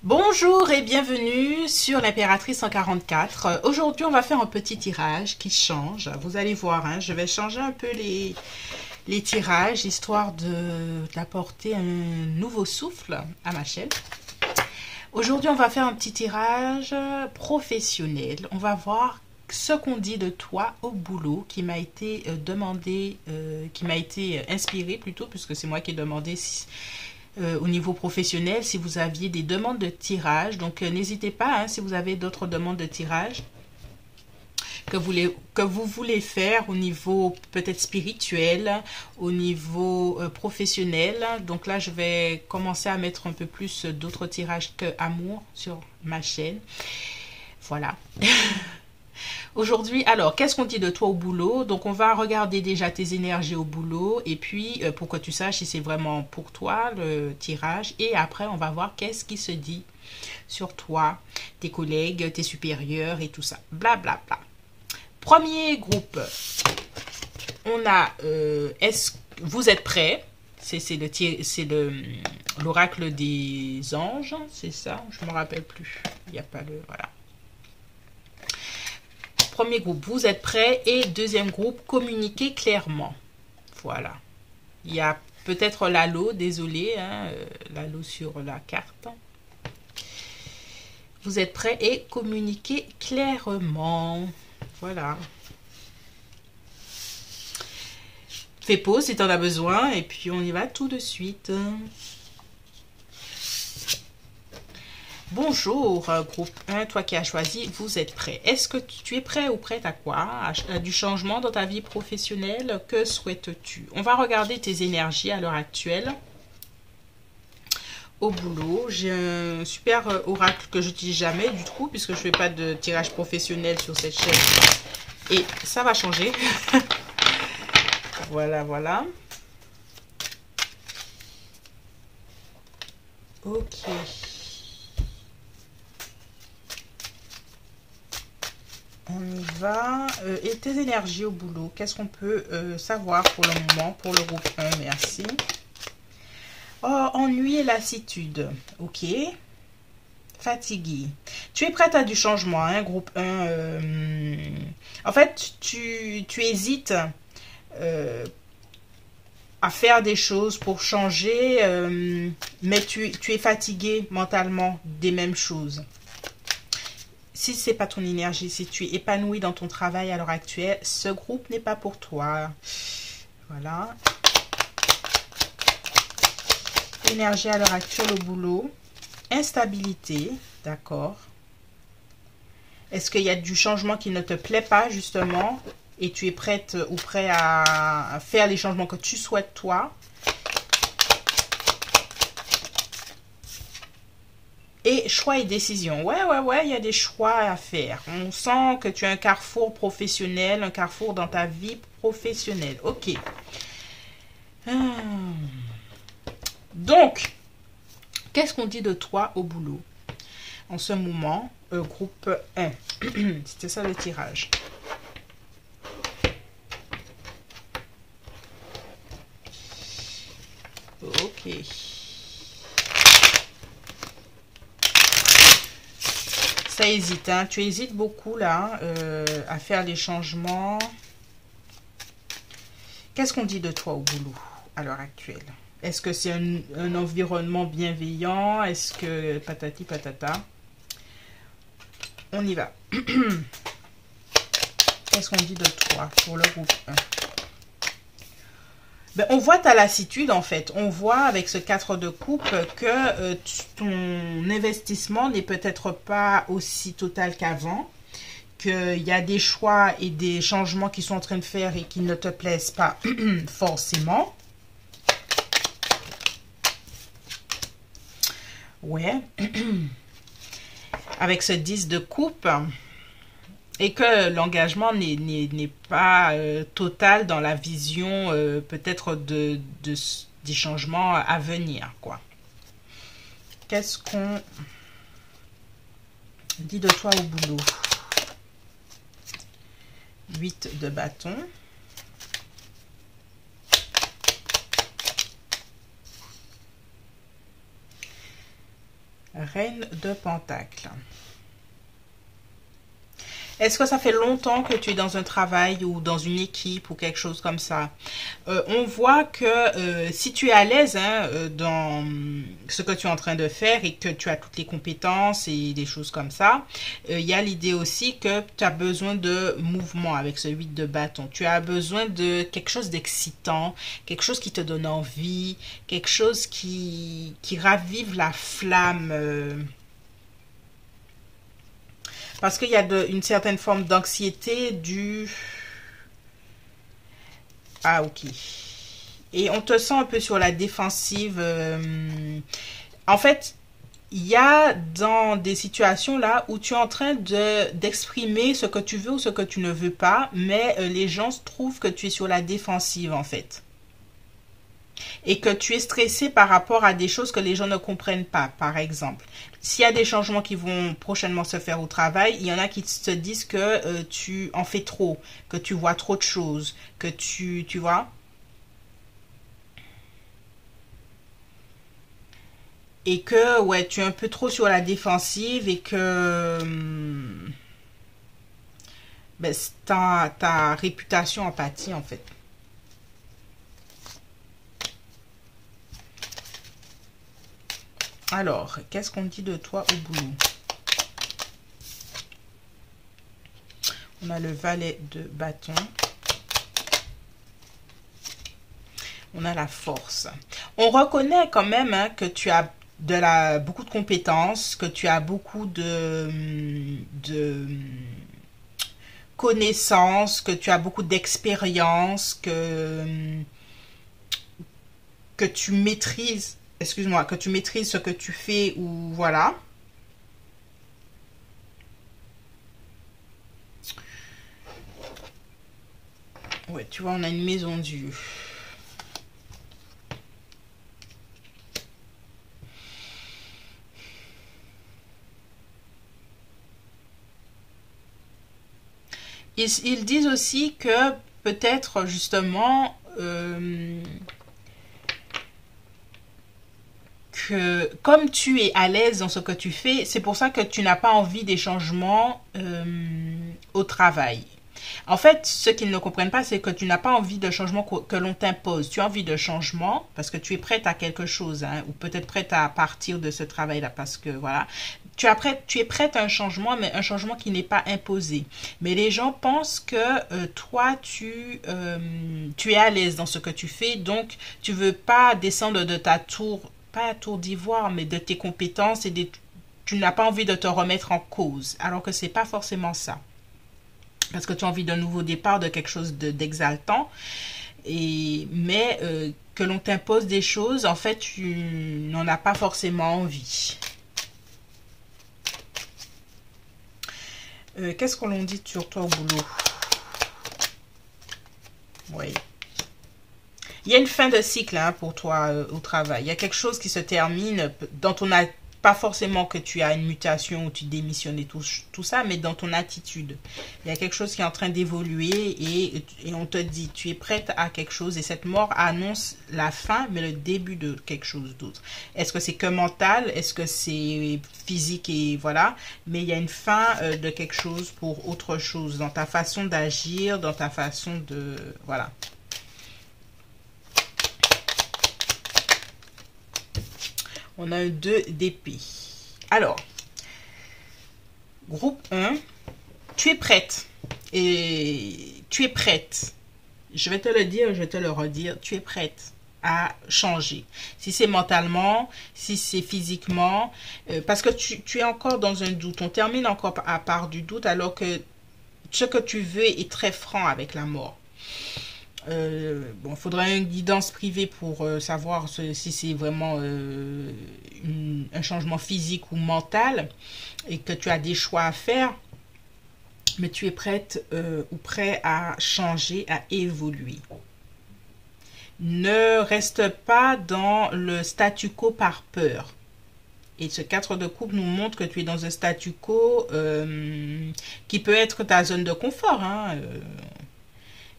Bonjour et bienvenue sur l'Impératrice 144. Aujourd'hui, on va faire un petit tirage qui change. Vous allez voir, hein, je vais changer un peu les tirages, histoire d'apporter un nouveau souffle à ma chaîne. Aujourd'hui, on va faire un petit tirage professionnel. On va voir ce qu'on dit de toi au boulot qui m'a été demandé, qui m'a été inspiré plutôt, puisque c'est moi qui ai demandé au niveau professionnel si vous aviez des demandes de tirage. Donc n'hésitez pas, hein, si vous avez d'autres demandes de tirage que vous voulez faire au niveau peut-être spirituel, au niveau professionnel. Donc là, je vais commencer à mettre un peu plus d'autres tirages que amour sur ma chaîne. Voilà. Aujourd'hui, alors, qu'est-ce qu'on dit de toi au boulot? Donc, on va regarder déjà tes énergies au boulot et puis pour que tu saches si c'est vraiment pour toi le tirage. Et après, on va voir qu'est-ce qui se dit sur toi, tes collègues, tes supérieurs et tout ça. Bla, bla, bla. Premier groupe, on a est-ce que vous êtes prêts? C'est l'oracle des anges, c'est ça? Je me rappelle plus. Il n'y a pas le... Voilà. Premier groupe, vous êtes prêts? Et deuxième groupe, communiquez clairement. Voilà. Il y a peut-être l'halo, désolé, hein, l'halo sur la carte. Vous êtes prêts et communiquez clairement. Voilà. Fais pause si tu en as besoin et puis on y va tout de suite. Bonjour, groupe 1, toi qui as choisi, vous êtes prêt. Est-ce que tu es prêt ou prête à quoi? À du changement dans ta vie professionnelle? Que souhaites-tu? On va regarder tes énergies à l'heure actuelle. Au boulot, j'ai un super oracle que j'utilise jamais du tout, puisque je ne fais pas de tirage professionnel sur cette chaîne. Et ça va changer. Voilà, voilà. Ok. On y va. Et tes énergies au boulot, qu'est-ce qu'on peut savoir pour le moment, pour le groupe 1? Merci. Oh, ennui et lassitude. Ok. Fatigué. Tu es prête à du changement, hein, groupe 1. En fait, tu hésites à faire des choses pour changer, mais tu es fatigué mentalement des mêmes choses. Si ce n'est pas ton énergie, si tu es épanoui dans ton travail à l'heure actuelle, ce groupe n'est pas pour toi. Voilà. Énergie à l'heure actuelle au boulot. Instabilité, d'accord. Est-ce qu'il y a du changement qui ne te plaît pas, justement, et tu es prête ou prêt à faire les changements que tu souhaites, toi? Et choix et décision. Ouais, il y a des choix à faire. On sent que tu as un carrefour professionnel, un carrefour dans ta vie professionnelle. Ok. Donc, qu'est-ce qu'on dit de toi au boulot en ce moment? Groupe 1. C'était ça le tirage. Ok. Ça hésite, hein. Tu hésites beaucoup là à faire les changements. Qu'est-ce qu'on dit de toi au boulot à l'heure actuelle? Est-ce que c'est un environnement bienveillant? Est-ce que patati patata? On y va. Qu'est-ce qu'on dit de toi pour le groupe 1? Ben, on voit ta lassitude en fait. On voit avec ce 4 de coupe que ton investissement n'est peut-être pas aussi total qu'avant. Qu'il y a des choix et des changements qui sont en train de faire et qui ne te plaisent pas forcément. Ouais. Avec ce 10 de coupe. Et que l'engagement n'est pas total dans la vision peut-être des changements à venir, quoi. Qu'est-ce qu'on dit de toi au boulot? 8 de bâton. Reine de Pentacle. Est-ce que ça fait longtemps que tu es dans un travail ou dans une équipe ou quelque chose comme ça? On voit que si tu es à l'aise hein, dans ce que tu es en train de faire et que tu as toutes les compétences et des choses comme ça, il y a l'idée aussi que tu as besoin de mouvement avec ce 8 de bâton. Tu as besoin de quelque chose d'excitant, quelque chose qui te donne envie, quelque chose qui ravive la flamme. Parce qu'il y a une certaine forme d'anxiété du... Ah, ok. Et on te sent un peu sur la défensive. En fait, il y a dans des situations là où tu es en train d'exprimer ce que tu veux ou ce que tu ne veux pas, mais les gens trouvent que tu es sur la défensive en fait. Et que tu es stressé par rapport à des choses que les gens ne comprennent pas, par exemple. S'il y a des changements qui vont prochainement se faire au travail, il y en a qui se disent que tu en fais trop, que tu vois trop de choses, que tu vois, et que ouais, tu es un peu trop sur la défensive et que ben, ta réputation en pâtit en fait. Alors, qu'est-ce qu'on dit de toi au boulot? On a le valet de bâton. On a la force. On reconnaît quand même hein, que tu as beaucoup de compétences, que tu as beaucoup de connaissances, que tu as beaucoup d'expérience, que tu maîtrises, excuse-moi, que tu maîtrises ce que tu fais ou voilà. Ouais, tu vois, on a une maison du... Ils disent aussi que peut-être justement que comme tu es à l'aise dans ce que tu fais, c'est pour ça que tu n'as pas envie des changements au travail. En fait, ce qu'ils ne comprennent pas, c'est que tu n'as pas envie de changement que l'on t'impose. Tu as envie de changement parce que tu es prête à quelque chose, hein, ou peut-être prête à partir de ce travail-là parce que voilà. Tu es prête à un changement, mais un changement qui n'est pas imposé. Mais les gens pensent que toi, tu es à l'aise dans ce que tu fais, donc tu veux pas descendre de ta tour, pas la tour d'ivoire, mais de tes compétences et tu n'as pas envie de te remettre en cause, alors que c'est pas forcément ça. Parce que tu as envie d'un nouveau départ, de quelque chose d'exaltant. Mais que l'on t'impose des choses, en fait, tu n'en as pas forcément envie. Qu'est-ce qu'on l'on dit sur toi au boulot? Oui. Il y a une fin de cycle hein, pour toi au travail. Il y a quelque chose qui se termine dans ton pas forcément que tu as une mutation ou tu démissionnes et tout ça, mais dans ton attitude. Il y a quelque chose qui est en train d'évoluer et on te dit, tu es prête à quelque chose et cette mort annonce la fin, mais le début de quelque chose d'autre. Est-ce que c'est que mental? Est-ce que c'est physique et voilà? Mais il y a une fin de quelque chose pour autre chose dans ta façon d'agir, dans ta façon de... Voilà. On a un 2 d'épée. Alors, groupe 1, tu es prête. Et tu es prête. Je vais te le dire, je vais te le redire. Tu es prête à changer. Si c'est mentalement, si c'est physiquement. Parce que tu es encore dans un doute. On termine encore à part du doute alors que ce que tu veux est très franc avec la mort. Bon, il faudrait une guidance privée pour savoir si c'est vraiment un changement physique ou mental et que tu as des choix à faire, mais tu es prête ou prêt à changer, à évoluer. Ne reste pas dans le statu quo par peur. Et ce 4 de coupe nous montre que tu es dans un statu quo qui peut être ta zone de confort. Hein,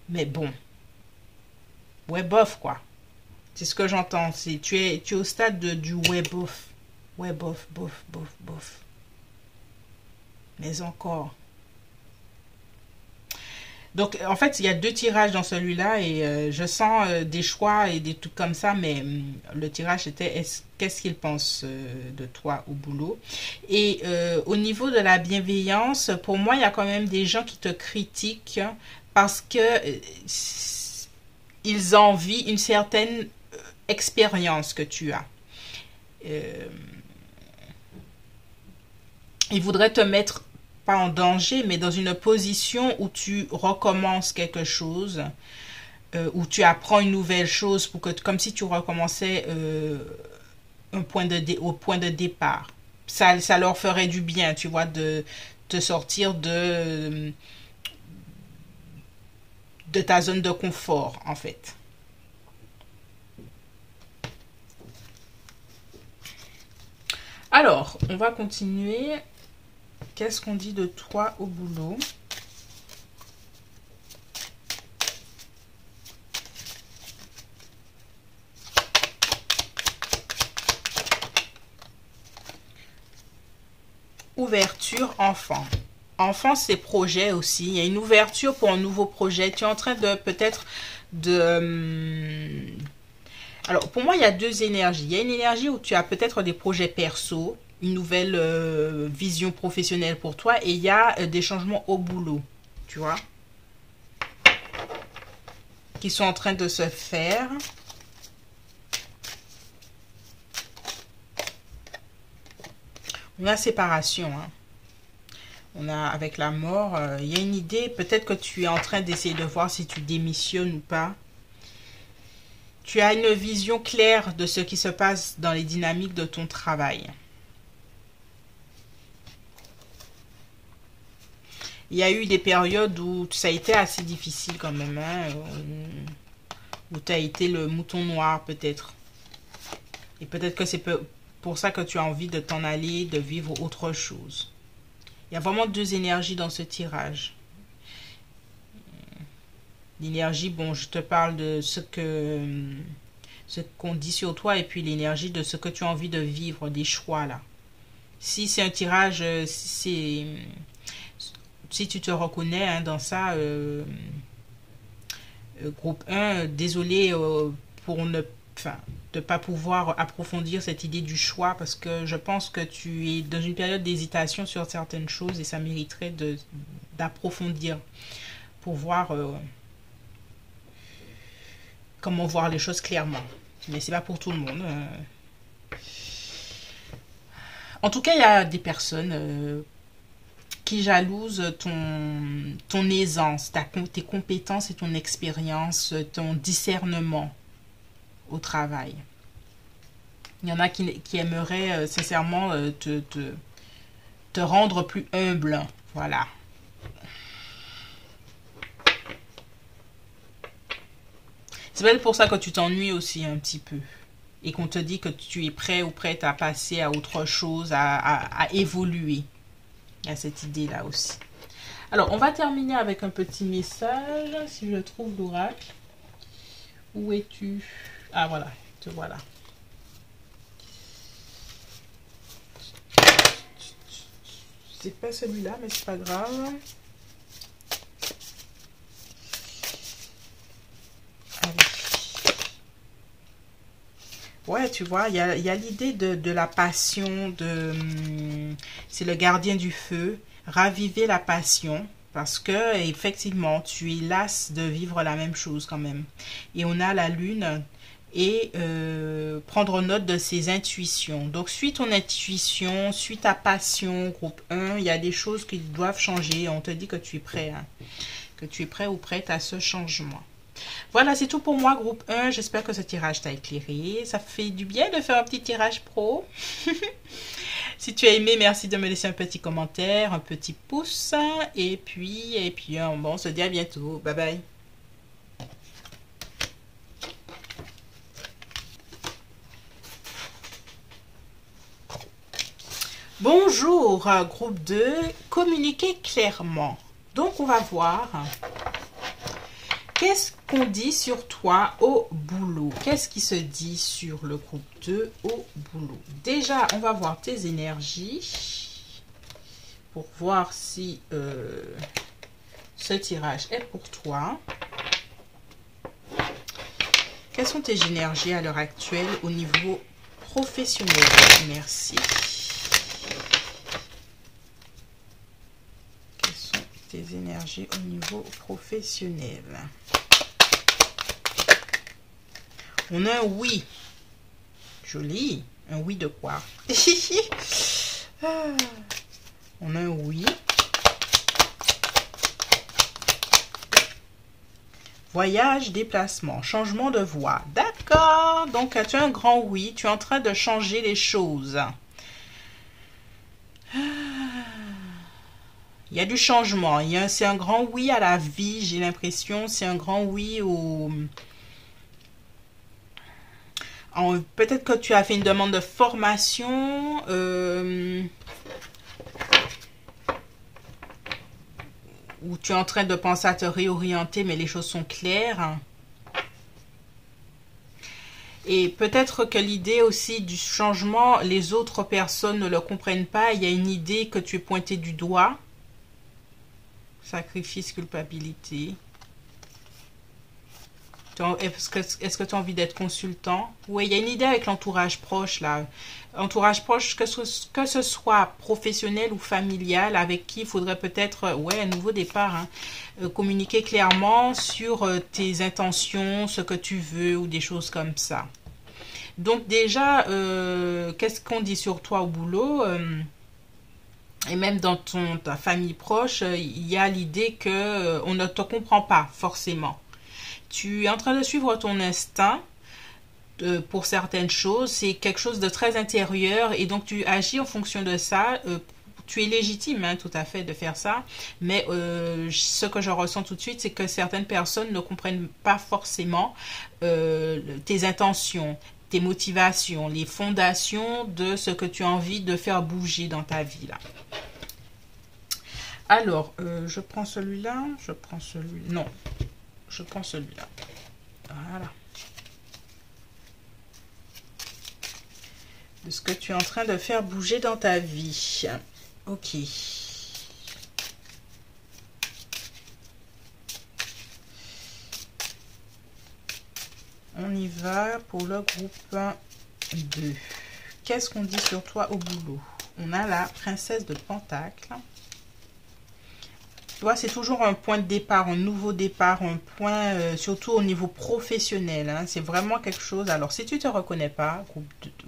mais bon. Ouais, bof, quoi. C'est ce que j'entends. Tu es au stade du ouais, bof. Ouais, bof, bof, bof, bof. Mais encore. Donc, en fait, il y a deux tirages dans celui-là et je sens des choix et des trucs comme ça, mais le tirage était qu'est-ce qu'il pense de toi au boulot. Et au niveau de la bienveillance, pour moi, il y a quand même des gens qui te critiquent parce que ils envient une certaine expérience que tu as. Ils voudraient te mettre pas en danger, mais dans une position où tu recommences quelque chose, où tu apprends une nouvelle chose, pour que, comme si tu recommençais au point de départ. Ça leur ferait du bien, tu vois, de te sortir de ta zone de confort, en fait. Alors, on va continuer. Qu'est-ce qu'on dit de toi au boulot? Ouverture enfant. Enfant, c'est projet aussi. Il y a une ouverture pour un nouveau projet. Tu es en train de peut-être de... Alors, pour moi, il y a deux énergies. Il y a une énergie où tu as peut-être des projets perso, une nouvelle vision professionnelle pour toi, et il y a des changements au boulot, tu vois, qui sont en train de se faire. On a séparation, hein. On a avec la mort, il y a une idée, peut-être que tu es en train d'essayer de voir si tu démissionnes ou pas. Tu as une vision claire de ce qui se passe dans les dynamiques de ton travail. Il y a eu des périodes où ça a été assez difficile quand même, hein, où tu as été le mouton noir peut-être. Et peut-être que c'est pour ça que tu as envie de t'en aller, de vivre autre chose. Il y a vraiment deux énergies dans ce tirage. L'énergie, bon, je te parle de ce qu'on dit sur toi et puis l'énergie de ce que tu as envie de vivre, des choix là. Si c'est un tirage, si tu te reconnais hein, dans ça, groupe 1, désolé pour ne pas pouvoir approfondir cette idée du choix parce que je pense que tu es dans une période d'hésitation sur certaines choses et ça mériterait d'approfondir pour voir comment voir les choses clairement. Mais c'est pas pour tout le monde. En tout cas, il y a des personnes qui jalousent ton aisance, tes compétences et ton expérience, ton discernement au travail. Il y en a qui aimeraient sincèrement te rendre plus humble. Voilà. C'est peut-être pour ça que tu t'ennuies aussi un petit peu. Et qu'on te dit que tu es prêt ou prête à passer à autre chose, à évoluer. Il y a cette idée-là aussi. Alors, on va terminer avec un petit message, si je trouve l'oracle. Où es-tu? Ah, voilà, te voilà. C'est pas celui-là, mais c'est pas grave. Allez. Ouais, tu vois, il y a l'idée de la passion, c'est le gardien du feu, raviver la passion, parce que effectivement, tu es lasse de vivre la même chose quand même. Et on a la lune et prendre note de ses intuitions. Donc, suis ton intuition, suis ta passion, groupe 1, il y a des choses qui doivent changer. On te dit que tu es prêt, hein, que tu es prêt ou prête à ce changement. Voilà, c'est tout pour moi, groupe 1. J'espère que ce tirage t'a éclairé. Ça fait du bien de faire un petit tirage pro. Si tu as aimé, merci de me laisser un petit commentaire, un petit pouce. Et puis bon, on se dit à bientôt. Bye bye. Bonjour, groupe 2. Communiquez clairement. Donc, on va voir qu'est-ce qu'on dit sur toi au boulot? Qu'est-ce qui se dit sur le groupe 2 au boulot? Déjà, on va voir tes énergies pour voir si ce tirage est pour toi. Quelles sont tes énergies à l'heure actuelle au niveau professionnel? Merci. Quelles sont tes énergies au niveau professionnel? On a un oui. Joli. Un oui de quoi? On a un oui. Voyage, déplacement, changement de voie. D'accord. Donc, tu as un grand oui. Tu es en train de changer les choses. Il y a du changement. C'est un grand oui à la vie, j'ai l'impression. C'est un grand oui au... Peut-être que tu as fait une demande de formation. Ou tu es en train de penser à te réorienter, mais les choses sont claires. Et peut-être que l'idée aussi du changement, les autres personnes ne le comprennent pas. Il y a une idée que tu es pointé du doigt. Sacrifice, culpabilité. Est-ce que tu as envie d'être consultant? Oui, il y a une idée avec l'entourage proche, là. Entourage proche, que ce soit professionnel ou familial, avec qui il faudrait peut-être, ouais, un nouveau départ, hein, communiquer clairement sur tes intentions, ce que tu veux ou des choses comme ça. Donc déjà, qu'est-ce qu'on dit sur toi au boulot? Et même dans ta famille proche, il y a l'idée que on ne te comprend pas forcément. Tu es en train de suivre ton instinct pour certaines choses. C'est quelque chose de très intérieur et donc tu agis en fonction de ça. Tu es légitime, hein, tout à fait, de faire ça. Mais ce que je ressens tout de suite, c'est que certaines personnes ne comprennent pas forcément tes intentions, tes motivations, les fondations de ce que tu as envie de faire bouger dans ta vie, là. Alors, je prends celui-là, je prends celui-là. Non, je prends celui-là. Voilà. De ce que tu es en train de faire bouger dans ta vie. Ok. On y va pour le groupe 2. Qu'est-ce qu'on dit sur toi au boulot? On a la princesse de Pentacle. Tu vois, c'est toujours un point de départ, un nouveau départ, un point, surtout au niveau professionnel. Hein, c'est vraiment quelque chose. Alors, si tu ne te reconnais pas,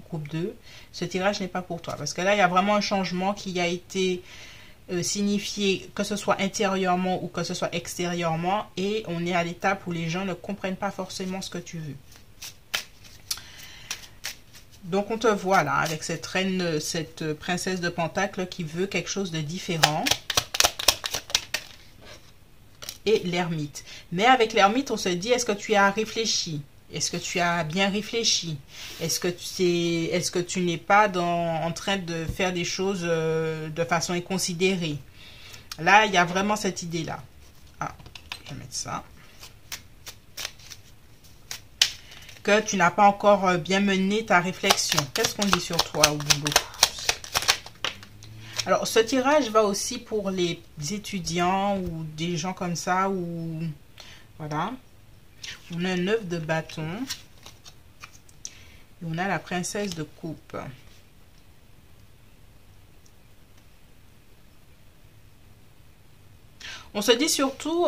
groupe 2, ce tirage n'est pas pour toi. Parce que là, il y a vraiment un changement qui a été signifié, que ce soit intérieurement ou que ce soit extérieurement. Et on est à l'étape où les gens ne comprennent pas forcément ce que tu veux. Donc, on te voit là, avec cette reine, cette princesse de Pentacle qui veut quelque chose de différent. Et l'ermite. Mais avec l'ermite, on se dit, est-ce que tu as réfléchi? Est-ce que tu as bien réfléchi? Est-ce que tu n'es pas en train de faire des choses de façon inconsidérée? Là, il y a vraiment cette idée-là. Ah, je vais mettre ça. Que tu n'as pas encore bien mené ta réflexion. Qu'est-ce qu'on dit sur toi au boulot? Alors, ce tirage va aussi pour les étudiants ou des gens comme ça. Ou voilà. On a un 9 de bâton. Et on a la princesse de coupe. On se dit surtout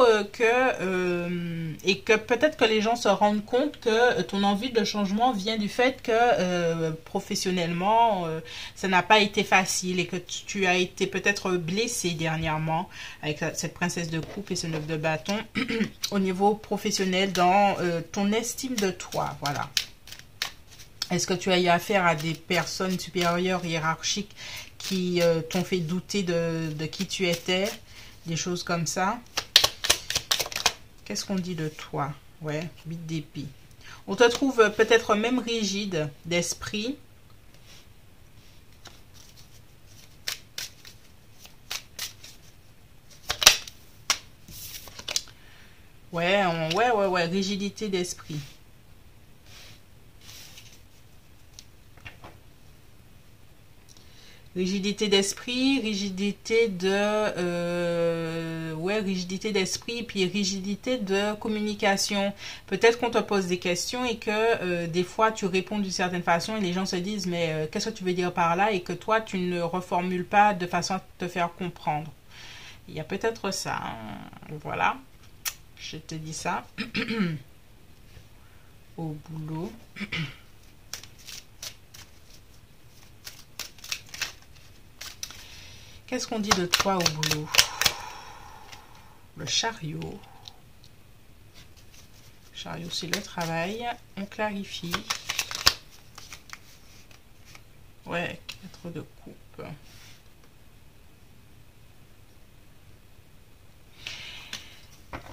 et que peut-être que les gens se rendent compte que ton envie de changement vient du fait que professionnellement, ça n'a pas été facile et que tu as été peut-être blessé dernièrement avec cette princesse de coupe et ce 9 de bâton au niveau professionnel dans ton estime de toi. Voilà. Est-ce que tu as eu affaire à des personnes supérieures, hiérarchiques qui t'ont fait douter de qui tu étais? Des choses comme ça. Qu'est-ce qu'on dit de toi? Ouais, 8 d'épée. On te trouve peut-être même rigide d'esprit. Ouais, rigidité d'esprit. Rigidité d'esprit, rigidité de... ouais, rigidité d'esprit, puis rigidité de communication. Peut-être qu'on te pose des questions et que des fois tu réponds d'une certaine façon et les gens se disent mais qu'est-ce que tu veux dire par là et que toi tu ne reformules pas de façon à te faire comprendre. Il y a peut-être ça. Hein. Voilà, je te dis ça. Au boulot. Qu'est-ce qu'on dit de toi au boulot? Le chariot. Chariot, c'est le travail. On clarifie. Ouais, 4 de coupe.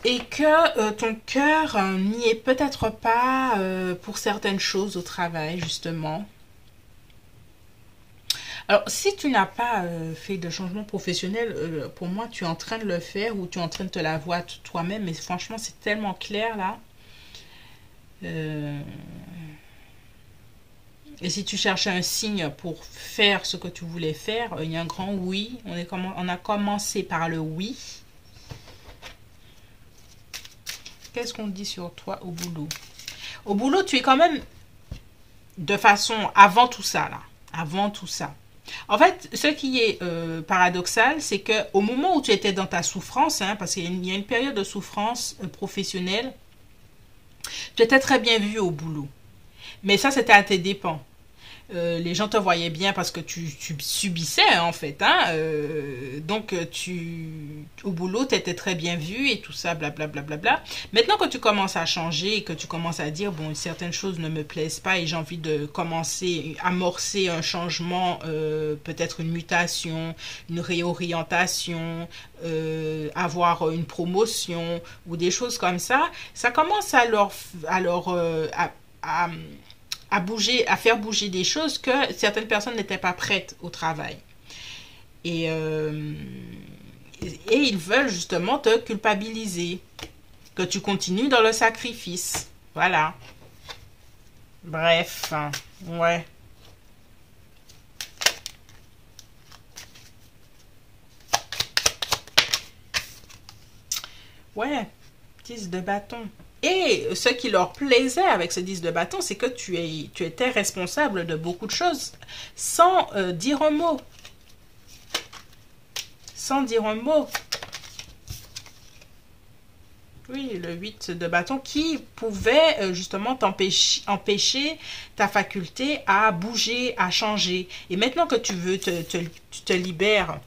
Et que ton cœur n'y est peut-être pas pour certaines choses au travail, justement. Alors, si tu n'as pas fait de changement professionnel, pour moi, tu es en train de le faire ou tu es en train de te la voir toi-même, mais franchement, c'est tellement clair là. Et si tu cherchais un signe pour faire ce que tu voulais faire, il y a un grand oui. On a commencé par le oui. Qu'est-ce qu'on dit sur toi au boulot? Au boulot, tu es quand même de façon avant tout ça là. Avant tout ça. En fait, ce qui est paradoxal, c'est que au moment où tu étais dans ta souffrance, hein, parce qu'il y a une période de souffrance professionnelle, tu étais très bien vu au boulot. Mais ça, c'était à tes dépens. Les gens te voyaient bien parce que tu subissais hein, en fait. Hein, donc au boulot, tu étais très bien vu et tout ça, blablabla. Bla, bla, bla. Maintenant que tu commences à changer et que tu commences à dire, bon, certaines choses ne me plaisent pas et j'ai envie de commencer, amorcer un changement, peut-être une mutation, une réorientation, avoir une promotion ou des choses comme ça, ça commence à bouger, à faire bouger des choses que certaines personnes n'étaient pas prêtes au travail. Et ils veulent justement te culpabiliser, que tu continues dans le sacrifice. Voilà. Bref, ouais. Ouais, 10 de bâton. Et ce qui leur plaisait avec ce 10 de bâton, c'est que tu étais responsable de beaucoup de choses sans dire un mot. Sans dire un mot. Oui, le 8 de bâton qui pouvait justement empêcher ta faculté à bouger, à changer. Et maintenant que tu veux, tu te libères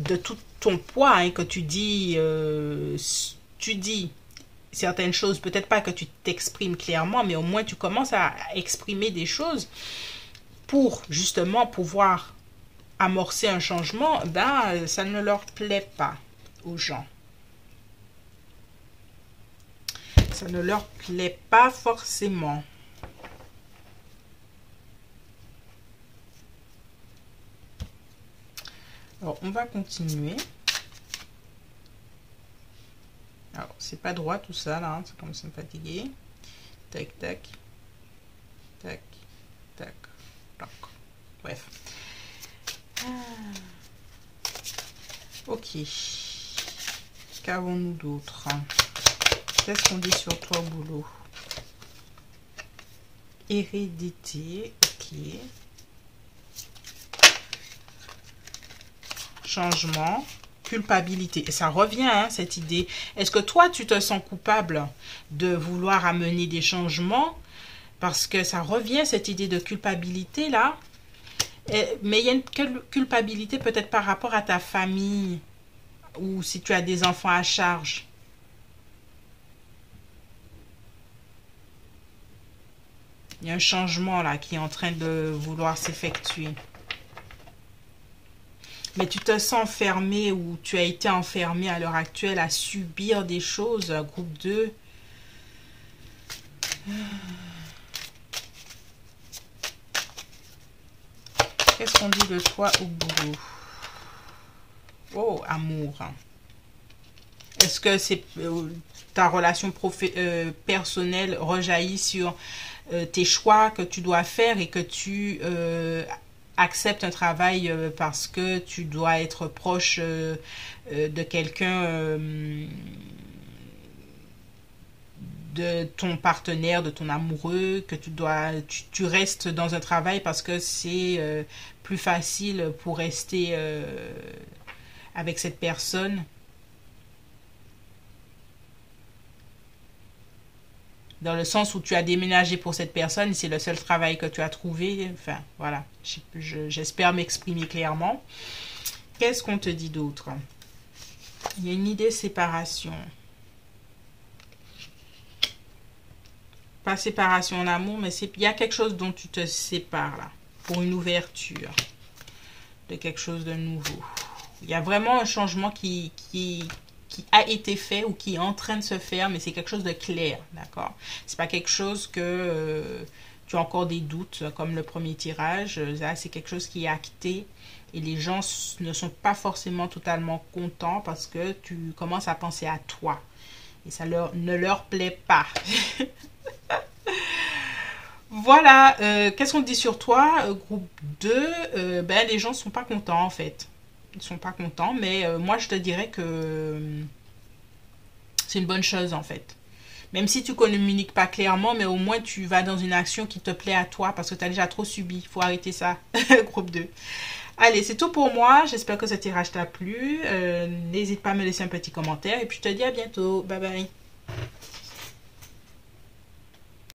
de tout ton poids et que tu dis certaines choses, peut-être pas que tu t'exprimes clairement, mais au moins tu commences à exprimer des choses pour justement pouvoir amorcer un changement, ben ça ne leur plaît pas aux gens. Ça ne leur plaît pas forcément. Alors, on va continuer. Alors, c'est pas droit tout ça, là. Hein, ça commence à me fatiguer. Tac, tac. Tac, tac, tac. Bref. Ok. Qu'avons-nous d'autre? Qu'est-ce qu'on dit sur toi au boulot? Hérédité. Ok. Changement. Culpabilité. Et ça revient, hein, cette idée. Est-ce que toi, tu te sens coupable de vouloir amener des changements? Parce que ça revient, cette idée de culpabilité, là. Mais il y a une culpabilité peut-être par rapport à ta famille ou si tu as des enfants à charge. Il y a un changement, là, qui est en train de vouloir s'effectuer. Mais tu te sens enfermé ou tu as été enfermé à l'heure actuelle à subir des choses, groupe 2. Qu'est-ce qu'on dit de toi au boulot? Oh, amour. est-ce que c'est ta relation personnelle rejaillit sur tes choix que tu dois faire et que tu acceptes un travail parce que tu dois être proche de quelqu'un, de ton partenaire, de ton amoureux, que tu restes dans un travail parce que c'est plus facile pour rester avec cette personne. Dans le sens où tu as déménagé pour cette personne, c'est le seul travail que tu as trouvé. Enfin, voilà. J'espère m'exprimer clairement. Qu'est-ce qu'on te dit d'autre? Il y a une idée de séparation. Pas séparation en amour, mais il y a quelque chose dont tu te sépares là. Pour une ouverture de quelque chose de nouveau. Il y a vraiment un changement qui a été fait ou qui est en train de se faire, mais c'est quelque chose de clair, d'accord? C'est pas quelque chose que tu as encore des doutes, comme le premier tirage. Là, c'est quelque chose qui est acté et les gens ne sont pas forcément totalement contents parce que tu commences à penser à toi et ça ne leur plaît pas. Voilà, qu'est-ce qu'on dit sur toi, groupe 2? Ben, les gens sont pas contents en fait. Ils sont pas contents, mais moi je te dirais que c'est une bonne chose en fait. Même si tu ne communiques pas clairement, mais au moins tu vas dans une action qui te plaît à toi parce que tu as déjà trop subi. Il faut arrêter ça, groupe 2. Allez, c'est tout pour moi. J'espère que ce tirage t'a plu. N'hésite pas à me laisser un petit commentaire et puis je te dis à bientôt. Bye bye.